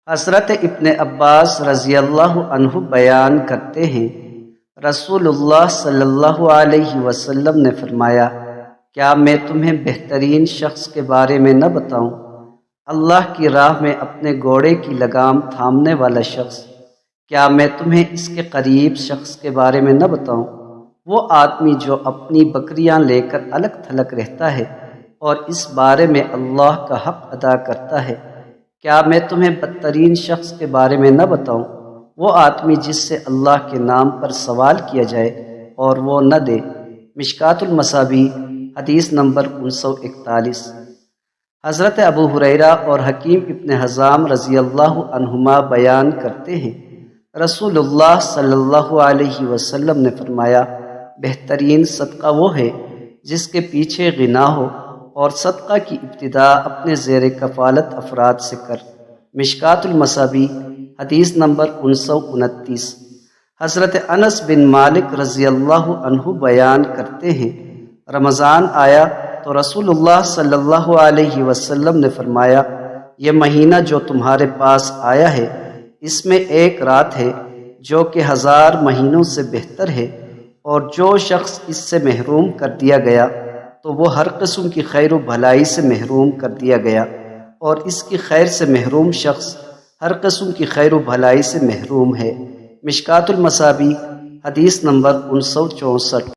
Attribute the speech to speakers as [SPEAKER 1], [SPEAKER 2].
[SPEAKER 1] حضرت ابن عباس رضی اللہ عنہ بیان کرتے ہیں، رسول اللہ صلی اللہ علیہ وسلم نے فرمایا، کیا میں تمہیں بہترین شخص کے بارے میں نہ بتاؤں؟ اللہ کی راہ میں اپنے گھوڑے کی لگام تھامنے والا شخص۔ کیا میں تمہیں اس کے قریب شخص کے بارے میں نہ بتاؤں؟ وہ آدمی جو اپنی بکریاں لے کر الگ تھلگ رہتا ہے اور اس بارے میں اللہ کا حق ادا کرتا ہے۔ کیا میں تمہیں بدترین شخص کے بارے میں نہ بتاؤں؟ وہ آدمی جس سے اللہ کے نام پر سوال کیا جائے اور وہ نہ دے۔ مشکوٰۃ المصابیح حدیث نمبر 941۔ حضرت ابو ہریرہ اور حکیم ابن حزام رضی اللہ عنہما بیان کرتے ہیں، رسول اللہ صلی اللہ علیہ وسلم نے فرمایا، بہترین صدقہ وہ ہے جس کے پیچھے غنا ہو، اور صدقہ کی ابتدا اپنے زیر کفالت افراد سے کر۔ مشکوٰۃ المصابیح حدیث نمبر 929۔ حضرت انس بن مالک رضی اللہ عنہ بیان کرتے ہیں، رمضان آیا تو رسول اللہ صلی اللہ علیہ وسلم نے فرمایا، یہ مہینہ جو تمہارے پاس آیا ہے، اس میں ایک رات ہے جو کہ 1000 مہینوں سے بہتر ہے، اور جو شخص اس سے محروم کر دیا گیا تو وہ ہر قسم کی خیر و بھلائی سے محروم کر دیا گیا، اور اس کی خیر سے محروم شخص ہر قسم کی خیر و بھلائی سے محروم ہے۔ مشکوٰۃ المصابیح حدیث نمبر 964۔